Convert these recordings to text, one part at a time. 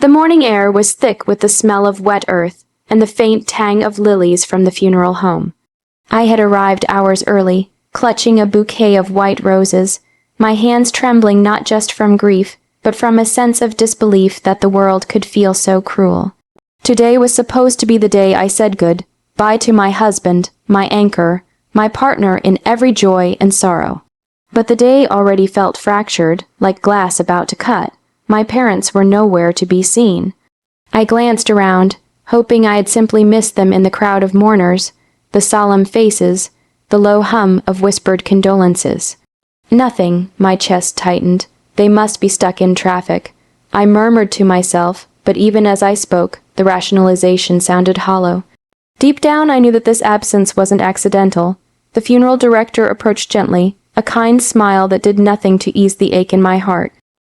The morning air was thick with the smell of wet earth and the faint tang of lilies from the funeral home. I had arrived hours early, clutching a bouquet of white roses, my hands trembling not just from grief, but from a sense of disbelief that the world could feel so cruel. Today was supposed to be the day I said goodbye to my husband, my anchor, my partner in every joy and sorrow. But the day already felt fractured, like glass about to cut. My parents were nowhere to be seen. I glanced around, hoping I had simply missed them in the crowd of mourners, the solemn faces, the low hum of whispered condolences. Nothing, my chest tightened. They must be stuck in traffic. I murmured to myself, but even as I spoke, the rationalization sounded hollow. Deep down, I knew that this absence wasn't accidental. The funeral director approached gently, a kind smile that did nothing to ease the ache in my heart.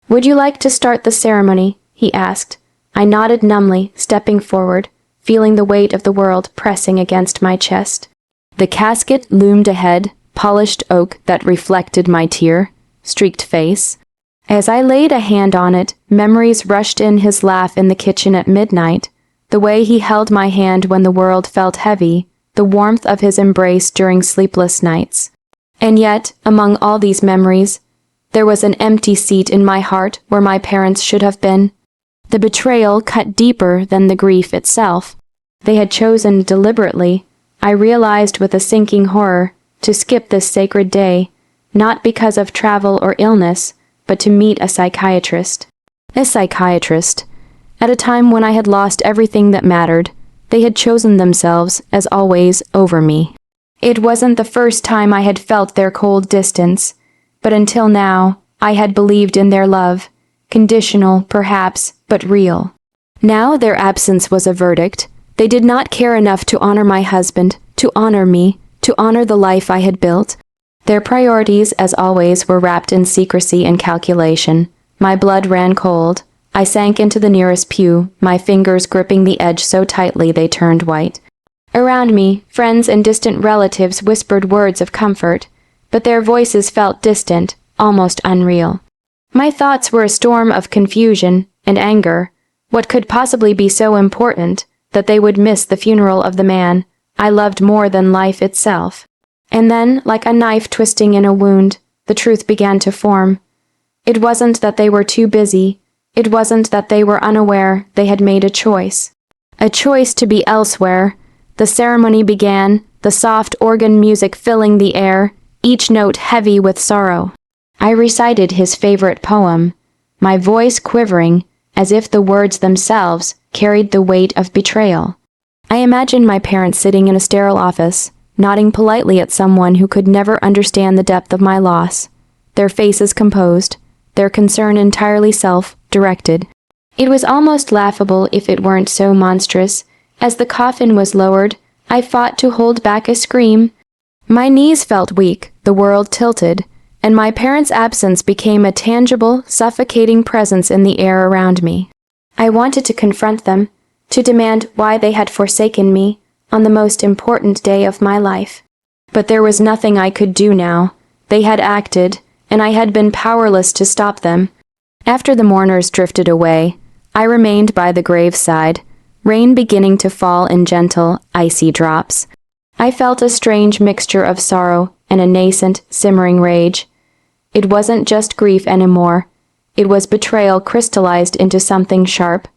"Would you like to start the ceremony?" he asked. I nodded numbly, stepping forward, feeling the weight of the world pressing against my chest. The casket loomed ahead, polished oak that reflected my tear-streaked face. As I laid a hand on it, memories rushed in: his laugh in the kitchen at midnight, the way he held my hand when the world felt heavy, the warmth of his embrace during sleepless nights. And yet, among all these memories, there was an empty seat in my heart where my parents should have been. The betrayal cut deeper than the grief itself. They had chosen deliberately, I realized with a sinking horror, to skip this sacred day, not because of travel or illness, but to meet a psychiatrist. A psychiatrist. At a time when I had lost everything that mattered, they had chosen themselves, as always, over me. It wasn't the first time I had felt their cold distance, but until now, I had believed in their love, conditional, perhaps, but real. Now their absence was a verdict. They did not care enough to honor my husband, to honor me, to honor the life I had built. Their priorities, as always, were wrapped in secrecy and calculation. My blood ran cold. I sank into the nearest pew, my fingers gripping the edge so tightly they turned white. Around me, friends and distant relatives whispered words of comfort, but their voices felt distant, almost unreal. My thoughts were a storm of confusion and anger. What could possibly be so important that they would miss the funeral of the man I loved more than life itself? And then, like a knife twisting in a wound, the truth began to form. It wasn't that they were too busy. It wasn't that they were unaware. They had made a choice. A choice to be elsewhere. The ceremony began, the soft organ music filling the air, each note heavy with sorrow. I recited his favorite poem, my voice quivering, as if the words themselves carried the weight of betrayal. I imagined my parents sitting in a sterile office, nodding politely at someone who could never understand the depth of my loss, their faces composed, their concern entirely self-directed. It was almost laughable if it weren't so monstrous. As the coffin was lowered, I fought to hold back a scream. My knees felt weak, the world tilted, and my parents' absence became a tangible, suffocating presence in the air around me. I wanted to confront them, to demand why they had forsaken me on the most important day of my life. But there was nothing I could do now. They had acted, and I had been powerless to stop them. After the mourners drifted away, I remained by the graveside, rain beginning to fall in gentle, icy drops. I felt a strange mixture of sorrow and a nascent, simmering rage. It wasn't just grief anymore. It was betrayal crystallized into something sharp,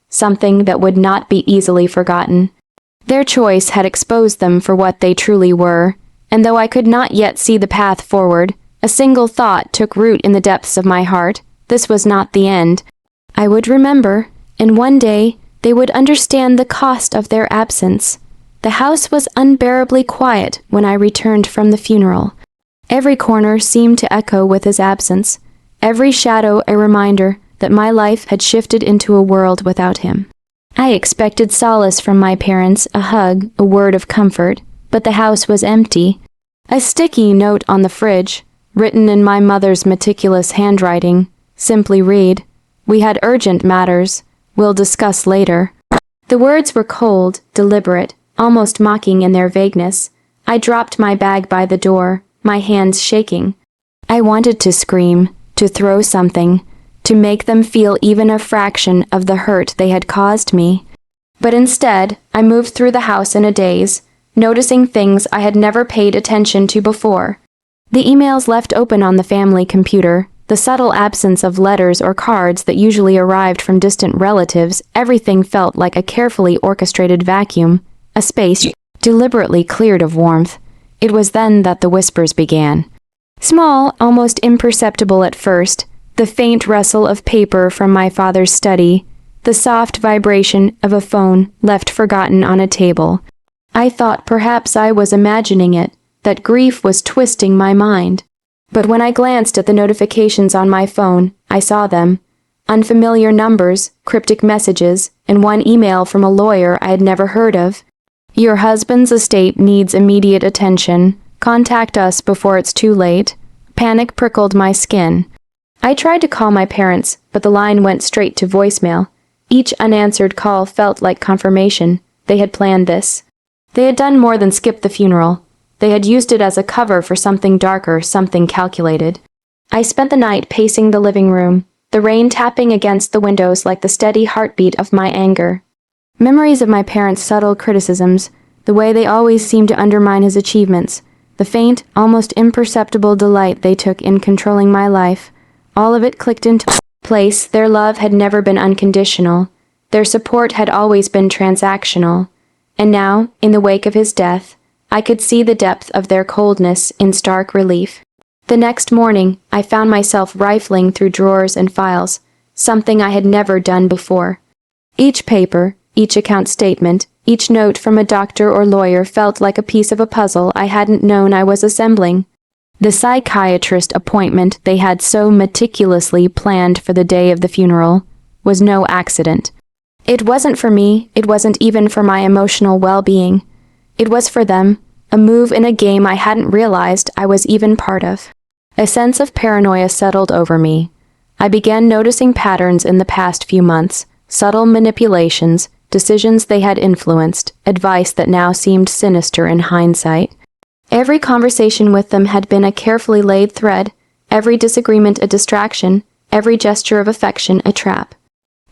something that would not be easily forgotten. Their choice had exposed them for what they truly were, and though I could not yet see the path forward, a single thought took root in the depths of my heart. This was not the end. I would remember, and one day they would understand the cost of their absence. The house was unbearably quiet when I returned from the funeral. Every corner seemed to echo with his absence, every shadow a reminder that my life had shifted into a world without him. I expected solace from my parents, a hug, a word of comfort, but the house was empty. A sticky note on the fridge, written in my mother's meticulous handwriting, simply read, "We had urgent matters. We'll discuss later." The words were cold, deliberate, almost mocking in their vagueness. I dropped my bag by the door, my hands shaking. I wanted to scream, to throw something, to make them feel even a fraction of the hurt they had caused me. But instead, I moved through the house in a daze, noticing things I had never paid attention to before. The emails left open on the family computer, the subtle absence of letters or cards that usually arrived from distant relatives, everything felt like a carefully orchestrated vacuum, a space deliberately cleared of warmth. It was then that the whispers began. Small, almost imperceptible at first, the faint rustle of paper from my father's study, the soft vibration of a phone left forgotten on a table. I thought perhaps I was imagining it, that grief was twisting my mind. But when I glanced at the notifications on my phone, I saw them. Unfamiliar numbers, cryptic messages, and one email from a lawyer I had never heard of. Your husband's estate needs immediate attention. Contact us before it's too late. Panic prickled my skin. I tried to call my parents, but the line went straight to voicemail. Each unanswered call felt like confirmation. They had planned this. They had done more than skip the funeral. They had used it as a cover for something darker, something calculated. I spent the night pacing the living room, the rain tapping against the windows like the steady heartbeat of my anger. Memories of my parents' subtle criticisms, the way they always seemed to undermine his achievements, the faint, almost imperceptible delight they took in controlling my life, all of it clicked into place. Their love had never been unconditional. Their support had always been transactional. And now, in the wake of his death, I could see the depth of their coldness in stark relief. The next morning, I found myself rifling through drawers and files, something I had never done before. Each paper, each account statement, each note from a doctor or lawyer felt like a piece of a puzzle I hadn't known I was assembling. The psychiatrist appointment they had so meticulously planned for the day of the funeral was no accident. It wasn't for me, it wasn't even for my emotional well-being. It was for them, a move in a game I hadn't realized I was even part of. A sense of paranoia settled over me. I began noticing patterns in the past few months, subtle manipulations, decisions they had influenced, advice that now seemed sinister in hindsight. Every conversation with them had been a carefully laid thread, every disagreement a distraction, every gesture of affection a trap.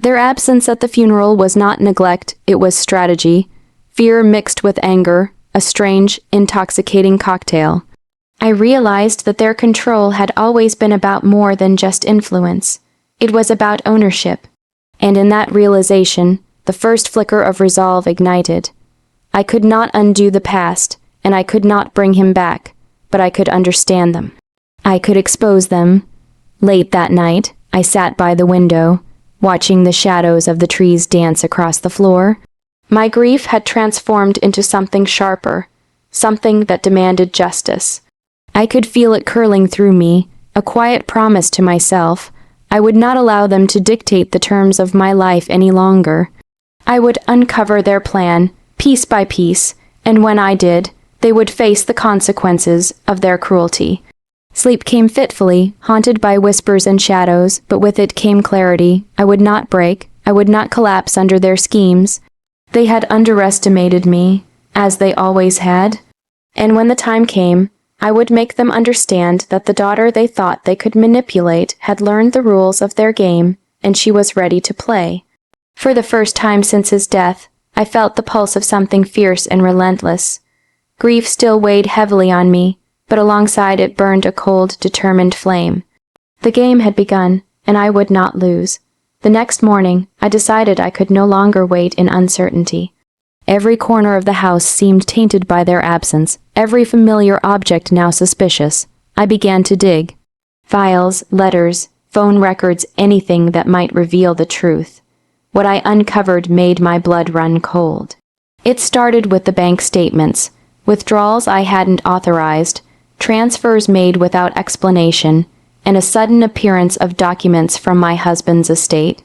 Their absence at the funeral was not neglect, it was strategy, fear mixed with anger, a strange, intoxicating cocktail. I realized that their control had always been about more than just influence. It was about ownership. And in that realization, the first flicker of resolve ignited. I could not undo the past, and I could not bring him back, but I could understand them. I could expose them. Late that night, I sat by the window, watching the shadows of the trees dance across the floor. My grief had transformed into something sharper, something that demanded justice. I could feel it curling through me, a quiet promise to myself. I would not allow them to dictate the terms of my life any longer. I would uncover their plan, piece by piece, and when I did, they would face the consequences of their cruelty. Sleep came fitfully, haunted by whispers and shadows, but with it came clarity. I would not break, I would not collapse under their schemes. They had underestimated me, as they always had. And when the time came, I would make them understand that the daughter they thought they could manipulate had learned the rules of their game, and she was ready to play. For the first time since his death, I felt the pulse of something fierce and relentless. Grief still weighed heavily on me, but alongside it burned a cold, determined flame. The game had begun, and I would not lose. The next morning, I decided I could no longer wait in uncertainty. Every corner of the house seemed tainted by their absence, every familiar object now suspicious. I began to dig. Files, letters, phone records, anything that might reveal the truth. What I uncovered made my blood run cold. It started with the bank statements, withdrawals I hadn't authorized, transfers made without explanation, and a sudden appearance of documents from my husband's estate.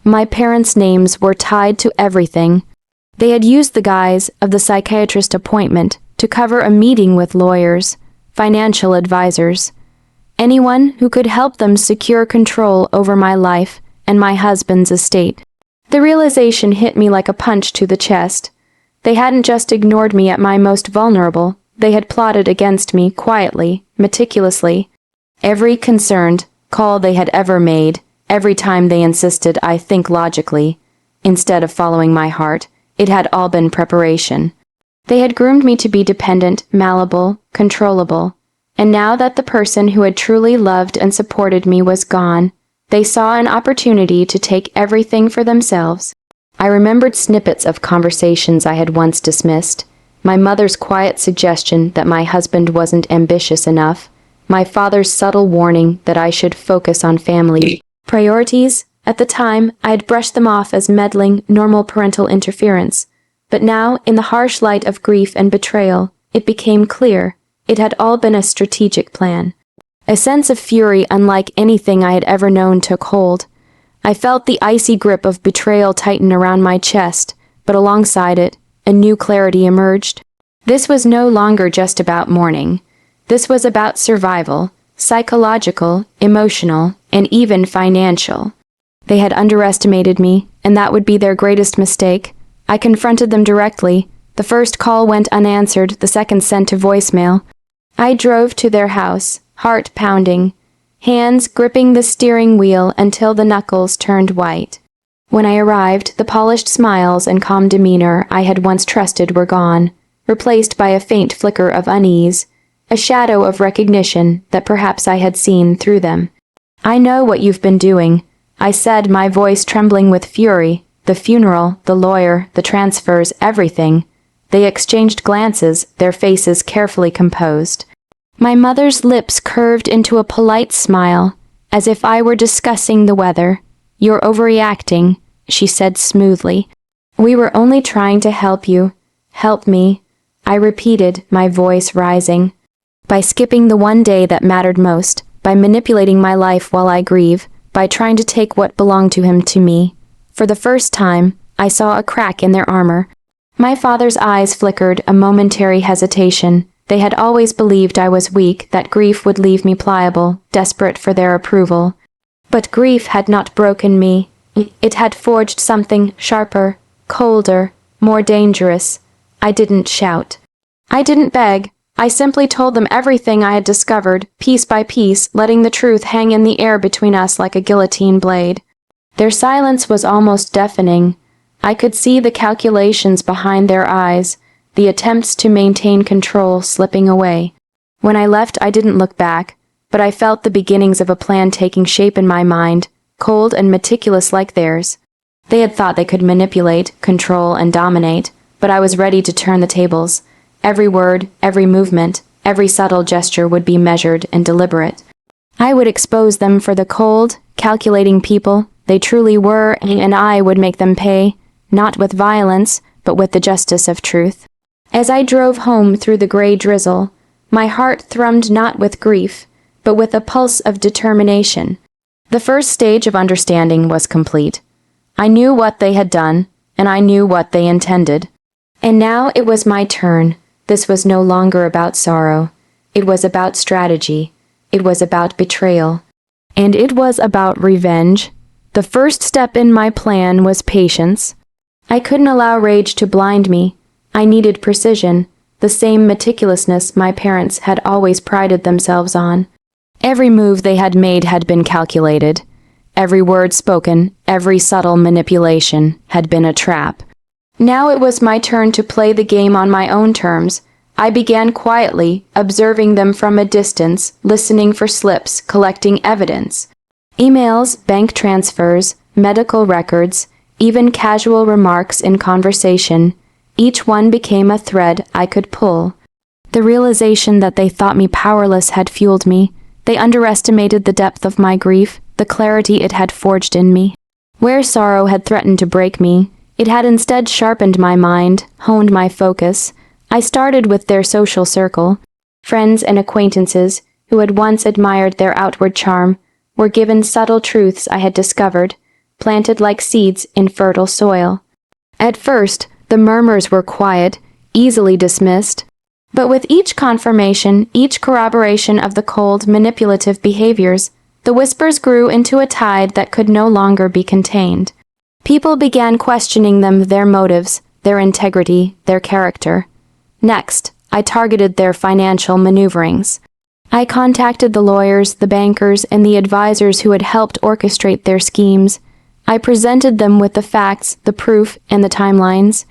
My parents' names were tied to everything. They had used the guise of the psychiatrist appointment to cover a meeting with lawyers, financial advisors, anyone who could help them secure control over my life and my husband's estate. The realization hit me like a punch to the chest. They hadn't just ignored me at my most vulnerable, they had plotted against me quietly, meticulously. Every concerned call they had ever made, Every time they insisted I think logically, instead of following my heart, it had all been preparation. They had groomed me to be dependent, malleable, controllable, and now that the person who had truly loved and supported me was gone, they saw an opportunity to take everything for themselves. I remembered snippets of conversations I had once dismissed, my mother's quiet suggestion that my husband wasn't ambitious enough, my father's subtle warning that I should focus on family priorities. At the time, I had brushed them off as meddling, normal parental interference. But now, in the harsh light of grief and betrayal, it became clear it had all been a strategic plan. A sense of fury unlike anything I had ever known took hold. I felt the icy grip of betrayal tighten around my chest, but alongside it, a new clarity emerged. This was no longer just about mourning. This was about survival, psychological, emotional, and even financial. They had underestimated me, and that would be their greatest mistake. I confronted them directly. The first call went unanswered, the second sent to voicemail. I drove to their house, heart pounding, hands gripping the steering wheel until the knuckles turned white. When I arrived, the polished smiles and calm demeanor I had once trusted were gone, replaced by a faint flicker of unease, a shadow of recognition that perhaps I had seen through them. "I know what you've been doing," I said, my voice trembling with fury. The funeral, the lawyer, the transfers, everything. They exchanged glances, their faces carefully composed. My mother's lips curved into a polite smile, as if I were discussing the weather. "You're overreacting," she said smoothly. "We were only trying to help you. Help me," I repeated, my voice rising. "By skipping the one day that mattered most, by manipulating my life while I grieve, by trying to take what belonged to him to me." For the first time, I saw a crack in their armor. My father's eyes flickered, a momentary hesitation. They had always believed I was weak, that grief would leave me pliable, desperate for their approval. But grief had not broken me. It had forged something sharper, colder, more dangerous. I didn't shout. I didn't beg. I simply told them everything I had discovered, piece by piece, letting the truth hang in the air between us like a guillotine blade. Their silence was almost deafening. I could see the calculations behind their eyes, the attempts to maintain control slipping away. When I left, I didn't look back, but I felt the beginnings of a plan taking shape in my mind, cold and meticulous like theirs. They had thought they could manipulate, control, and dominate, but I was ready to turn the tables. Every word, every movement, every subtle gesture would be measured and deliberate. I would expose them for the cold, calculating people they truly were, and I would make them pay, not with violence, but with the justice of truth. As I drove home through the gray drizzle, my heart thrummed not with grief, but with a pulse of determination. The first stage of understanding was complete. I knew what they had done, and I knew what they intended. And now it was my turn. This was no longer about sorrow. It was about strategy. It was about betrayal. And it was about revenge. The first step in my plan was patience. I couldn't allow rage to blind me. I needed precision, the same meticulousness my parents had always prided themselves on. Every move they had made had been calculated. Every word spoken, every subtle manipulation had been a trap. Now it was my turn to play the game on my own terms. I began quietly, observing them from a distance, listening for slips, collecting evidence. Emails, bank transfers, medical records, even casual remarks in conversation, each one became a thread I could pull. The realization that they thought me powerless had fueled me. They underestimated the depth of my grief, the clarity it had forged in me. Where sorrow had threatened to break me, it had instead sharpened my mind, honed my focus. I started with their social circle. Friends and acquaintances, who had once admired their outward charm, were given subtle truths I had discovered, planted like seeds in fertile soil. At first, the murmurs were quiet, easily dismissed. But with each confirmation, each corroboration of the cold, manipulative behaviors, the whispers grew into a tide that could no longer be contained. People began questioning them, their motives, their integrity, their character. Next, I targeted their financial maneuverings. I contacted the lawyers, the bankers, and the advisors who had helped orchestrate their schemes. I presented them with the facts, the proof, and the timelines.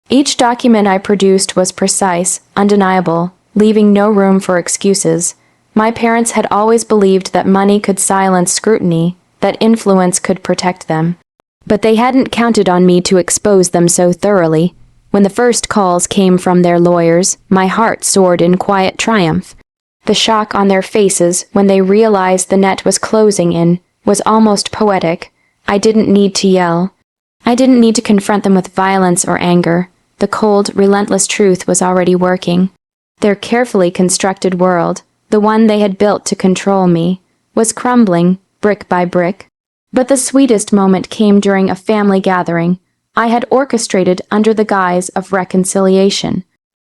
Each document I produced was precise, undeniable, leaving no room for excuses. My parents had always believed that money could silence scrutiny, that influence could protect them. But they hadn't counted on me to expose them so thoroughly. When the first calls came from their lawyers, my heart soared in quiet triumph. The shock on their faces when they realized the net was closing in was almost poetic. I didn't need to yell. I didn't need to confront them with violence or anger. The cold, relentless truth was already working. Their carefully constructed world, the one they had built to control me, was crumbling, brick by brick. But the sweetest moment came during a family gathering I had orchestrated under the guise of reconciliation.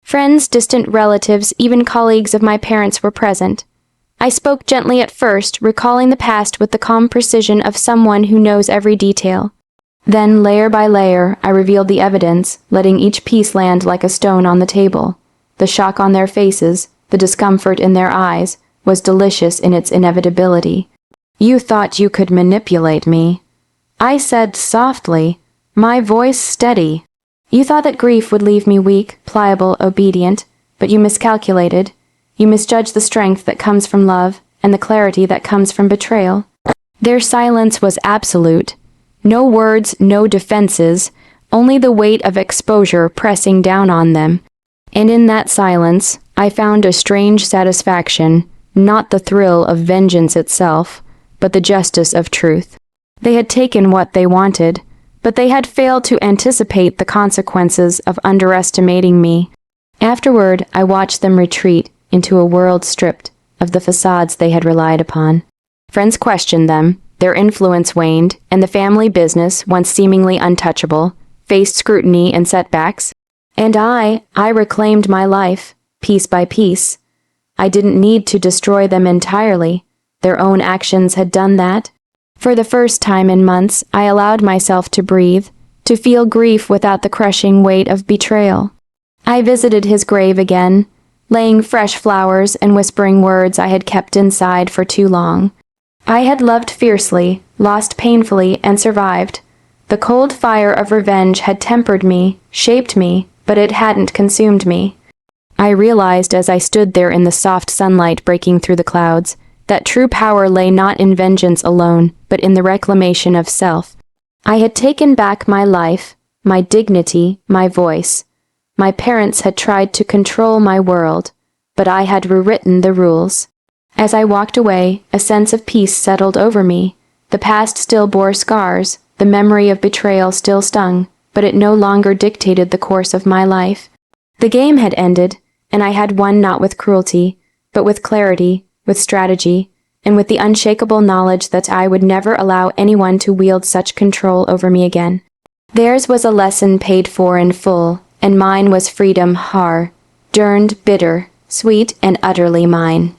Friends, distant relatives, even colleagues of my parents were present. I spoke gently at first, recalling the past with the calm precision of someone who knows every detail. Then, layer by layer, I revealed the evidence, letting each piece land like a stone on the table. The shock on their faces, the discomfort in their eyes, was delicious in its inevitability. "You thought you could manipulate me," I said softly, my voice steady. "You thought that grief would leave me weak, pliable, obedient, but you miscalculated. You misjudged the strength that comes from love and the clarity that comes from betrayal." Their silence was absolute. No words, no defenses, only the weight of exposure pressing down on them. And in that silence, I found a strange satisfaction, not the thrill of vengeance itself, but the justice of truth. They had taken what they wanted, but they had failed to anticipate the consequences of underestimating me. Afterward, I watched them retreat into a world stripped of the facades they had relied upon. Friends questioned them, their influence waned, and the family business, once seemingly untouchable, faced scrutiny and setbacks. And I reclaimed my life, piece by piece. I didn't need to destroy them entirely. Their own actions had done that. For the first time in months, I allowed myself to breathe, to feel grief without the crushing weight of betrayal. I visited his grave again, laying fresh flowers and whispering words I had kept inside for too long. I had loved fiercely, lost painfully, and survived. The cold fire of revenge had tempered me, shaped me, but it hadn't consumed me. I realized as I stood there in the soft sunlight breaking through the clouds, that true power lay not in vengeance alone, but in the reclamation of self. I had taken back my life, my dignity, my voice. My parents had tried to control my world, but I had rewritten the rules. As I walked away, a sense of peace settled over me. The past still bore scars, the memory of betrayal still stung, but it no longer dictated the course of my life. The game had ended, and I had won not with cruelty, but with clarity, with strategy, and with the unshakable knowledge that I would never allow anyone to wield such control over me again. Theirs was a lesson paid for in full, and mine was freedom, derned, bitter, sweet, and utterly mine.